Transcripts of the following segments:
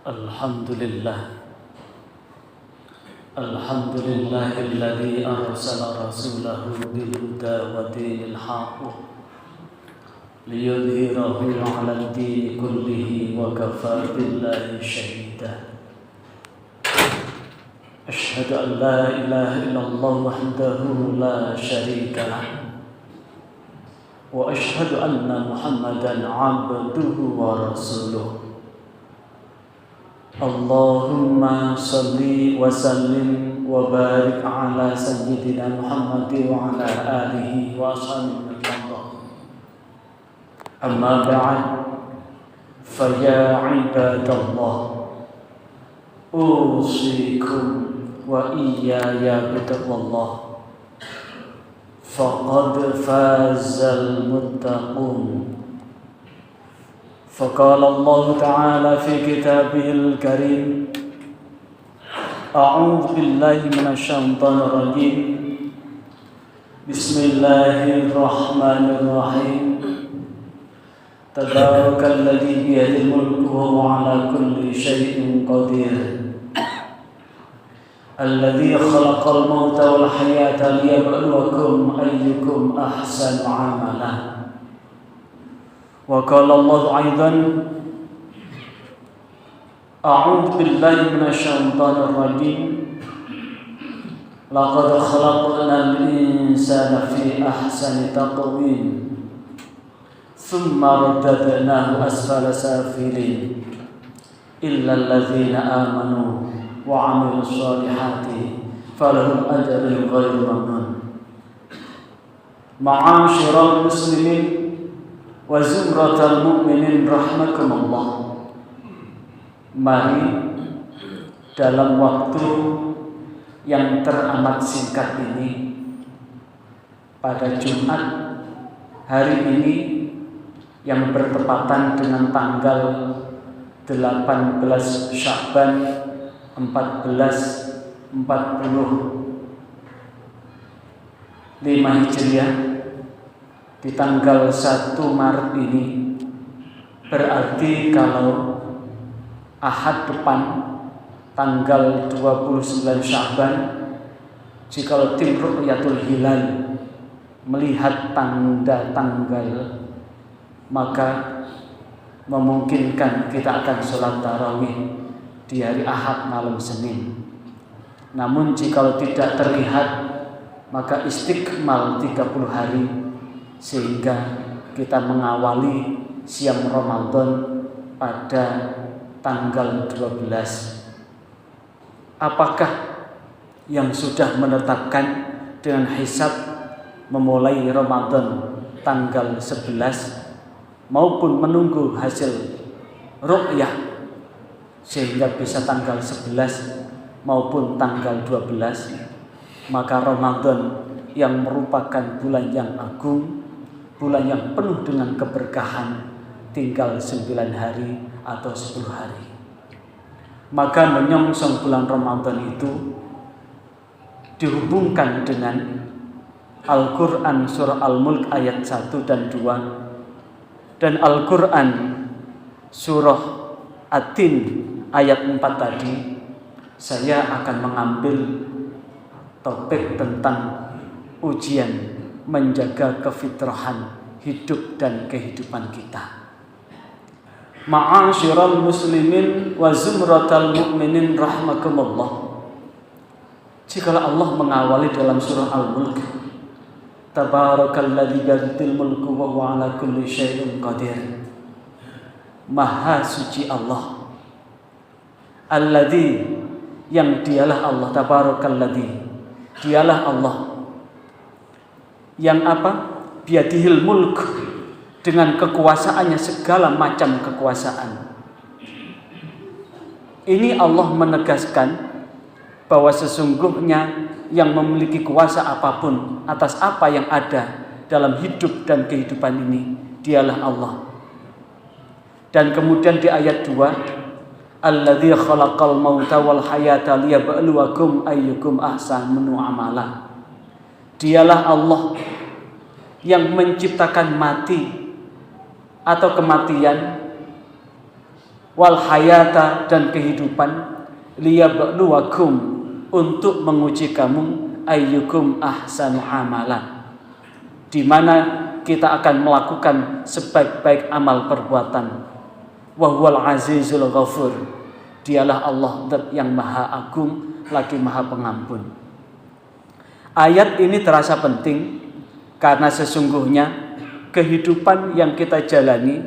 Alhamdulillah. Alhamdulillahilladzi arsala rasulahu bil huda wa dinil haqq liyudhhirahu 'alal dini kullihi wa kafaa billahi shahida. Asyhadu an la ilaha illallah wahdahu la syarika lah wa asyhadu anna Muhammadan 'abduhu wa rasuluh. Allahumma salli wa sallim wa barik ala sayyidina Muhammad wa ala alihi wa ashabihi Allah. Amma ba'd, fa ya ibadallah, usikum wa iyaya bitaqwallah, faqad fazal muttaqun. فقال الله تعالى في كتابه الكريم: أعوذ بالله من الشيطان الرجيم بسم الله الرحمن الرحيم تبارك الذي بيده الملك وهو على كل شيء قدير الذي خلق الموت والحياة ليبلوكم أيكم أحسن عملا. وقال الله أيضا: أعوذ بالله من الشيطان الرجيم لقد خلقنا الإنسان في أحسن تقويم ثم رددناه أسفل سافلين إلا الذين آمنوا وعملوا الصالحات فلهم أجر غير ممنون. معاشر المسلمين wa zumratal mu'minin rahimakumullah. Mari dalam waktu yang teramat singkat ini, pada Jumat hari ini yang bertepatan dengan tanggal 18 Sya'ban 1445 Hijriah, di tanggal 1 Maret ini, berarti kalau Ahad depan tanggal 29 Sya'ban, jika tim Ru'yatul Hilal melihat tanda tanggal, maka memungkinkan kita akan sholat tarawih di hari Ahad malam Senin. Namun jika tidak terlihat, maka istiqmal 30 hari, sehingga kita mengawali siam Ramadan pada tanggal 12. Apakah yang sudah menetapkan dengan hisab memulai Ramadan tanggal 11 maupun menunggu hasil ru'yah sehingga bisa tanggal 11 maupun tanggal 12, maka Ramadan yang merupakan bulan yang agung, bulan yang penuh dengan keberkahan, tinggal 9 hari atau 10 hari. Maka menyongsong bulan Ramadan itu dihubungkan dengan Al-Quran surah Al-Mulk ayat 1 dan 2, dan Al-Quran surah At-Tin ayat 4 tadi. Saya akan mengambil topik tentang ujian menjaga kefitrahan hidup dan kehidupan kita. Ma'asyiral muslimin wa zumratal mu'minin rahimakumullah. Jikalau Allah mengawali dalam surah Al-Mulk, Tabarakalladzi biyadihil mulku wa huwa ala kulli syai'in qadir. Maha suci Allah, alladzi, yang dialah Allah, tabarakalladzi, dialah Allah yang apa? Biyadihil mulk, dengan kekuasaannya segala macam kekuasaan. Ini Allah menegaskan bahwa sesungguhnya yang memiliki kuasa apapun atas apa yang ada dalam hidup dan kehidupan ini, dialah Allah. Dan kemudian di ayat 2, alladzi khalaqal mauta wal hayata liyabluwakum ayyukum ahsanu amala. Dialah Allah yang menciptakan mati atau kematian wal hayata, dan kehidupan, liyabluwakum, untuk menguji kamu, ayyukum ahsanu amalan, di mana kita akan melakukan sebaik-baik amal perbuatan. Wa huwal azizul ghafur, dialah Allah yang maha agung lagi maha pengampun. Ayat ini terasa penting karena sesungguhnya kehidupan yang kita jalani,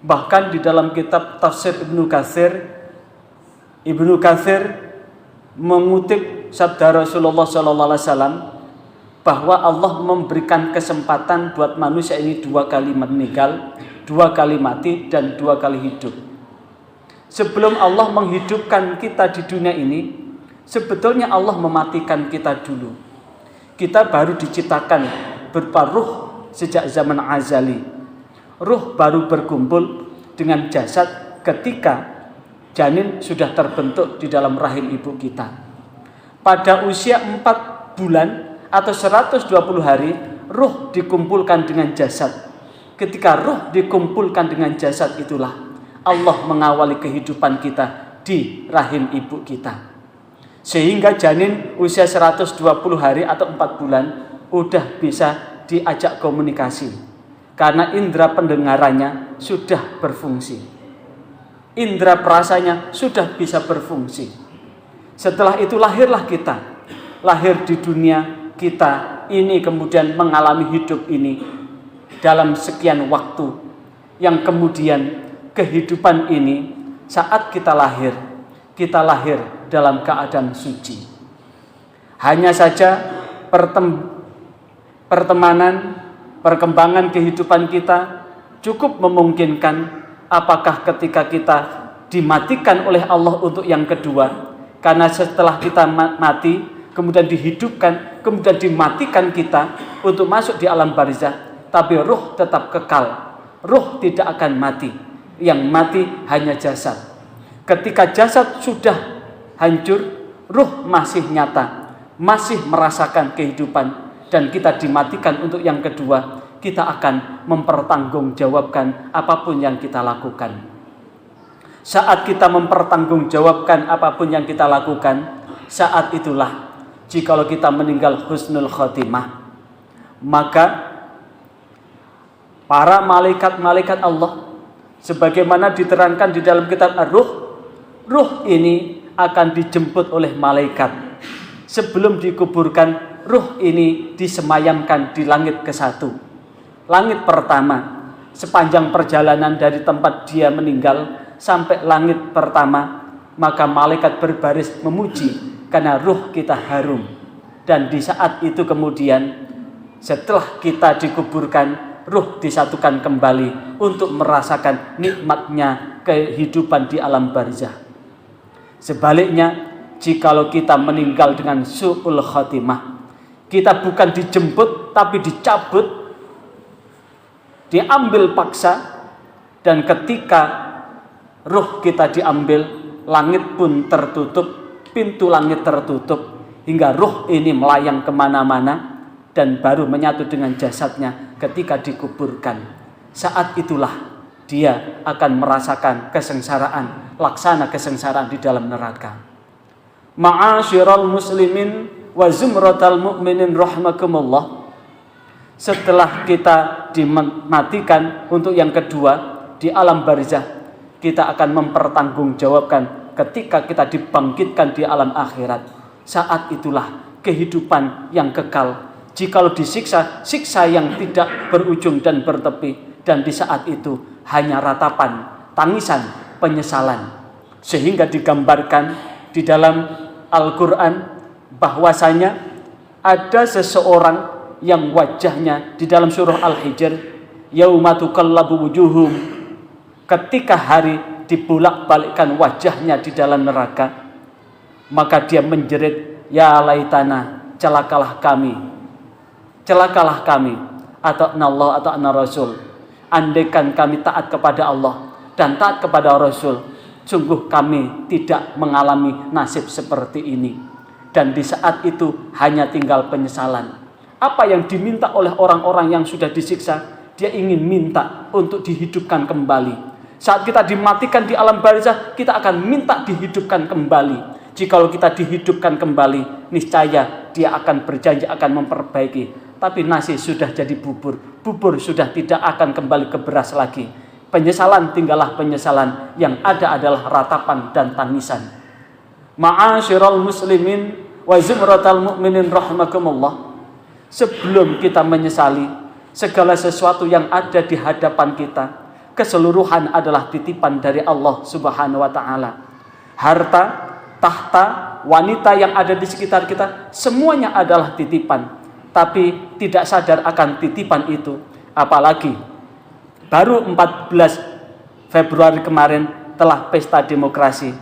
bahkan di dalam kitab tafsir Ibnu Katsir mengutip sabda Rasulullah SAW bahwa Allah memberikan kesempatan buat manusia ini 2 kali meninggal, 2 kali mati, dan 2 kali hidup. Sebelum Allah menghidupkan kita di dunia ini, sebetulnya Allah mematikan kita dulu. Kita baru diciptakan berupa ruh sejak zaman azali. Ruh baru berkumpul dengan jasad ketika janin sudah terbentuk di dalam rahim ibu kita. Pada usia 4 bulan atau 120 hari, ruh dikumpulkan dengan jasad. Ketika ruh dikumpulkan dengan jasad, itulah Allah mengawali kehidupan kita di rahim ibu kita. Sehingga janin usia 120 hari atau 4 bulan udah bisa diajak komunikasi, karena indera pendengarannya sudah berfungsi, indera perasanya sudah bisa berfungsi. Setelah itu lahirlah kita, lahir di dunia kita ini, kemudian mengalami hidup ini dalam sekian waktu, yang kemudian kehidupan ini saat kita lahir dalam keadaan suci. Hanya saja perkembangan kehidupan kita cukup memungkinkan apakah ketika kita dimatikan oleh Allah untuk yang kedua, karena setelah kita mati kemudian dihidupkan, kemudian dimatikan kita untuk masuk di alam barzakh, tapi ruh tetap kekal, ruh tidak akan mati, yang mati hanya jasad. Ketika jasad sudah hancur, ruh masih nyata, masih merasakan kehidupan, dan kita dimatikan untuk yang kedua, kita akan mempertanggungjawabkan apapun yang kita lakukan. Saat kita mempertanggungjawabkan apapun yang kita lakukan, saat itulah jikalau kita meninggal husnul khotimah, maka para malaikat-malaikat Allah, sebagaimana diterangkan di dalam kitab Ar-Ruh, ruh ini akan dijemput oleh malaikat. Sebelum dikuburkan, ruh ini disemayamkan di langit ke-1, langit pertama. Sepanjang perjalanan dari tempat dia meninggal sampai langit pertama, maka malaikat berbaris memuji karena ruh kita harum. Dan di saat itu kemudian, setelah kita dikuburkan, ruh disatukan kembali untuk merasakan nikmatnya kehidupan di alam barzakh. Sebaliknya, jikalau kita meninggal dengan su'ul khatimah, kita bukan dijemput tapi dicabut, diambil paksa, dan ketika ruh kita diambil, langit pun tertutup, pintu langit tertutup, hingga ruh ini melayang kemana-mana dan baru menyatu dengan jasadnya ketika dikuburkan. Saat itulah dia akan merasakan kesengsaraan, laksana kesengsaraan di dalam neraka. Ma'asyiral muslimin wa zumratal mu'minin rahimakumullah. Setelah kita dimatikan untuk yang kedua di alam barzakh, kita akan mempertanggungjawabkan ketika kita dibangkitkan di alam akhirat. Saat itulah kehidupan yang kekal. Jikalau disiksa, siksa yang tidak berujung dan bertepi. Dan di saat itu hanya ratapan, tangisan, penyesalan. Sehingga digambarkan di dalam Al-Quran bahwasanya ada seseorang yang wajahnya di dalam surah Al-Hijr, yauma tuqallabu wujuhum, ketika hari dibolak-balikkan wajahnya di dalam neraka, maka dia menjerit, ya laitana, celakalah kami, atau Allah atau Rasul. Andaikan kami taat kepada Allah dan taat kepada Rasul, sungguh kami tidak mengalami nasib seperti ini. Dan di saat itu hanya tinggal penyesalan. Apa yang diminta oleh orang-orang yang sudah disiksa, dia ingin minta untuk dihidupkan kembali. Saat kita dimatikan di alam barzah, kita akan minta dihidupkan kembali. Jikalau kita dihidupkan kembali, niscaya dia akan berjanji akan memperbaiki. Tapi nasi sudah jadi bubur, bubur sudah tidak akan kembali ke beras lagi. Penyesalan tinggallah penyesalan, yang ada adalah ratapan dan tangisan. Ma'asyiral muslimin wa zumratal mu'minin rahimakumullah. Sebelum kita menyesali segala sesuatu yang ada di hadapan kita, keseluruhan adalah titipan dari Allah Subhanahu wa taala. Harta, tahta, wanita yang ada di sekitar kita, semuanya adalah titipan. Tapi tidak sadar akan titipan itu. Apalagi baru 14 Februari kemarin telah pesta demokrasi.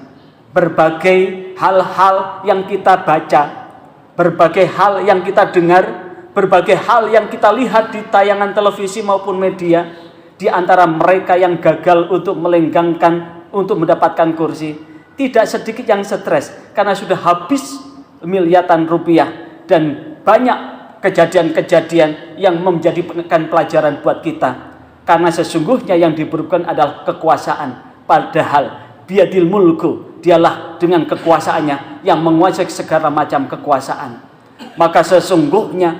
Berbagai hal-hal yang kita baca, berbagai hal yang kita dengar, berbagai hal yang kita lihat di tayangan televisi maupun media, di antara mereka yang gagal untuk melenggangkan, untuk mendapatkan kursi, tidak sedikit yang stres karena sudah habis miliaran rupiah, dan banyak kejadian-kejadian yang menjadi pelajaran buat kita. Karena sesungguhnya yang dibutuhkan adalah kekuasaan, padahal biadil mulku, dialah dengan kekuasaannya yang menguasai segala macam kekuasaan. Maka sesungguhnya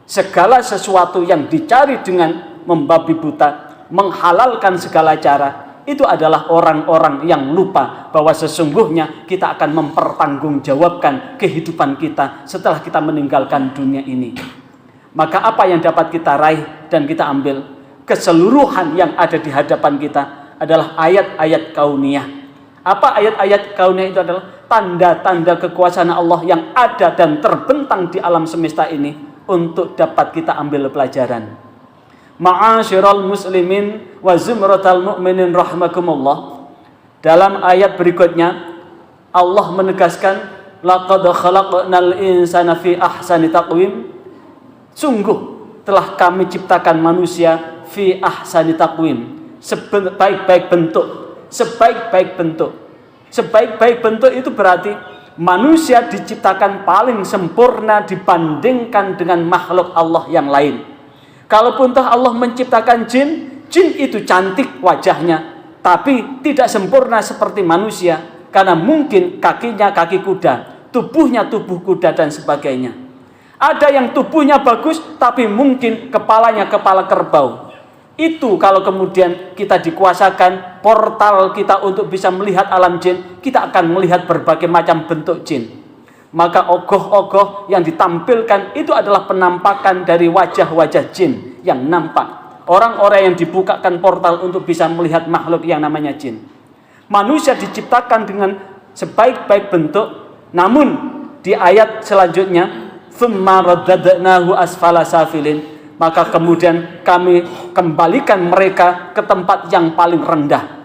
segala sesuatu yang dicari dengan membabi buta, menghalalkan segala cara, itu adalah orang-orang yang lupa bahwa sesungguhnya kita akan mempertanggungjawabkan kehidupan kita setelah kita meninggalkan dunia ini. Maka apa yang dapat kita raih dan kita ambil? Keseluruhan yang ada di hadapan kita adalah ayat-ayat kauniyah. Apa ayat-ayat kauniyah itu? Adalah tanda-tanda kekuasaan Allah yang ada dan terbentang di alam semesta ini untuk dapat kita ambil pelajaran. Ma'asyiral muslimin wa zumratal mu'minin rahimakumullah. Dalam ayat berikutnya Allah menegaskan, laqad khalaqnal insana fi ahsani taqwim. Sungguh telah kami ciptakan manusia fi ahsani taqwim, sebaik-baik bentuk. Sebaik-baik bentuk. Sebaik-baik bentuk itu berarti manusia diciptakan paling sempurna dibandingkan dengan makhluk Allah yang lain. Kalaupun toh Allah menciptakan jin, jin itu cantik wajahnya, tapi tidak sempurna seperti manusia, karena mungkin kakinya kaki kuda, tubuhnya tubuh kuda dan sebagainya. Ada yang tubuhnya bagus, tapi mungkin kepalanya kepala kerbau. Itu kalau kemudian kita dikuasakan portal kita untuk bisa melihat alam jin, kita akan melihat berbagai macam bentuk jin. Maka ogoh-ogoh yang ditampilkan itu adalah penampakan dari wajah-wajah jin yang nampak. Orang-orang yang dibukakan portal untuk bisa melihat makhluk yang namanya jin. Manusia diciptakan dengan sebaik-baik bentuk, namun di ayat selanjutnya, "Tsumma raddadnahu asfala safilin." Maka kemudian kami kembalikan mereka ke tempat yang paling rendah.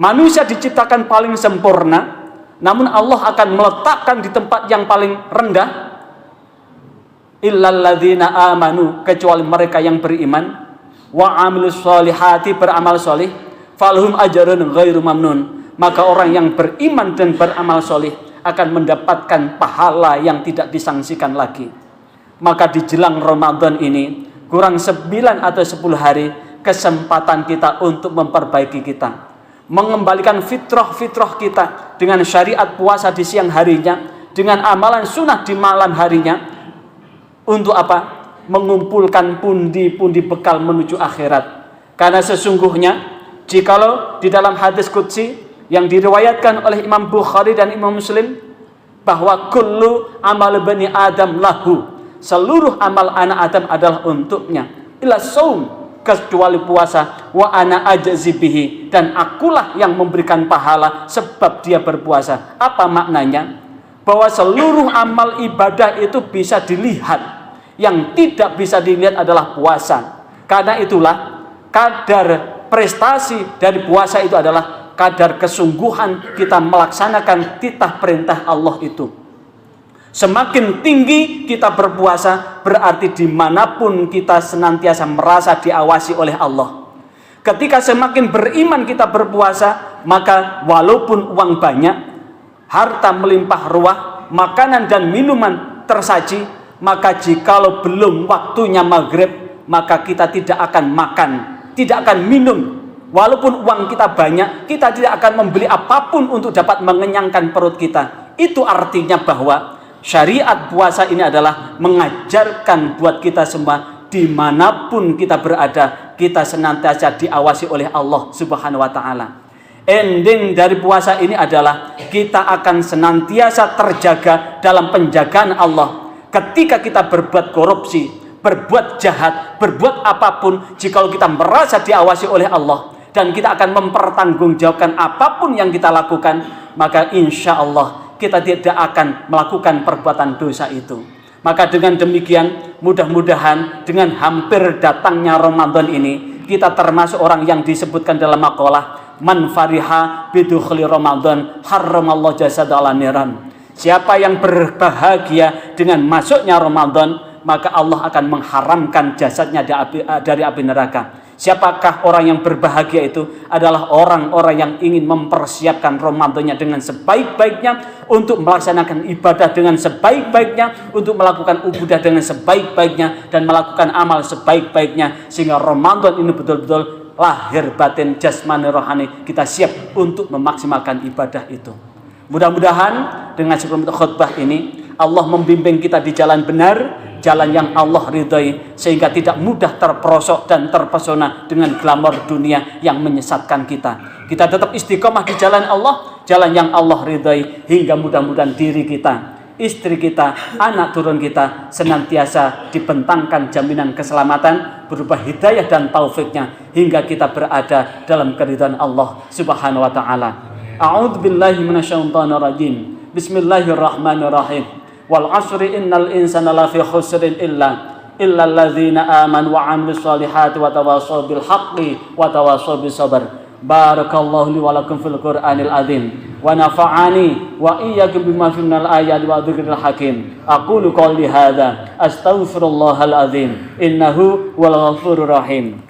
Manusia diciptakan paling sempurna, namun Allah akan meletakkan di tempat yang paling rendah. Illal ladzina amanu, kecuali mereka yang beriman, wa amilus sholihati, beramal solih, falhum ajrun ghairu mamnun. Maka orang yang beriman dan beramal solih akan mendapatkan pahala yang tidak disangsikan lagi. Maka di jelang Ramadan ini, kurang 9 atau 10 hari, kesempatan kita untuk memperbaiki kita, mengembalikan fitrah-fitrah kita dengan syariat puasa di siang harinya, dengan amalan sunnah di malam harinya. Untuk apa? Mengumpulkan pundi-pundi bekal menuju akhirat. Karena sesungguhnya jikalau di dalam hadis qudsi yang diriwayatkan oleh Imam Bukhari dan Imam Muslim, bahwa kullu amal bani Adam lahu, seluruh amal anak Adam adalah untuknya, illa saum, kecuali puasa, wa ana ajzi bihi, dan akulah yang memberikan pahala sebab dia berpuasa. Apa maknanya? Bahwa seluruh amal ibadah itu bisa dilihat, yang tidak bisa dilihat adalah puasa. Karena itulah kadar prestasi dari puasa itu adalah kadar kesungguhan kita melaksanakan titah perintah Allah itu. Semakin tinggi kita berpuasa, berarti dimanapun kita senantiasa merasa diawasi oleh Allah. Ketika semakin beriman kita berpuasa, maka walaupun uang banyak, harta melimpah ruah, makanan dan minuman tersaji, maka jikalau belum waktunya maghrib, maka kita tidak akan makan, tidak akan minum, Walaupun uang kita banyak, kita tidak akan membeli apapun untuk dapat mengenyangkan perut kita. Itu artinya bahwa syariat puasa ini adalah mengajarkan buat kita semua, dimanapun kita berada, kita senantiasa diawasi oleh Allah Subhanahu wa Ta'ala. Ending dari puasa ini adalah kita akan senantiasa terjaga dalam penjagaan Allah. Ketika kita berbuat korupsi, berbuat jahat, berbuat apapun, jikalau kita merasa diawasi oleh Allah dan kita akan mempertanggungjawabkan apapun yang kita lakukan, maka insya Allah kita tidak akan melakukan perbuatan dosa itu. Maka dengan demikian, mudah-mudahan dengan hampir datangnya Ramadan ini, kita termasuk orang yang disebutkan dalam maqalah, man fariha bidukhli Ramadan harramallahu jasad ala niran. Siapa yang berbahagia dengan masuknya Ramadan, maka Allah akan mengharamkan jasadnya dari api neraka. Siapakah orang yang berbahagia itu? Adalah orang-orang yang ingin mempersiapkan Ramadannya dengan sebaik-baiknya, untuk melaksanakan ibadah dengan sebaik-baiknya, untuk melakukan ibadah dengan sebaik-baiknya, dan melakukan amal sebaik-baiknya, sehingga Ramadan ini betul-betul lahir batin jasmani rohani kita siap untuk memaksimalkan ibadah itu. Mudah-mudahan dengan sebelum khutbah ini Allah membimbing kita di jalan benar, jalan yang Allah ridhai, sehingga tidak mudah terperosok dan terpesona dengan glamor dunia yang menyesatkan kita. Kita tetap istiqomah di jalan Allah, jalan yang Allah ridhai, hingga mudah-mudahan diri kita, istri kita, anak turun kita senantiasa dibentangkan jaminan keselamatan berupa hidayah dan taufiknya, hingga kita berada dalam keridhaan Allah Subhanahu wa Ta'ala. A'udzu billahi minasyaitonir rajim. Bismillahirrahmanirrahim. Wal 'asri innal insana lafi khusrin illa alladzina amanu wa 'amilus solihati wa tawassaw bil haqqi wa tawassaw bis sabr. Barakallahu li wa lakum fil Qur'anil azim wa nafa'ani wa iyyakum bima fihi minal ayati wa dzikril hakim. Aqulu qouli hadza astaghfirullahal azim innahu wal ghafurur rahim.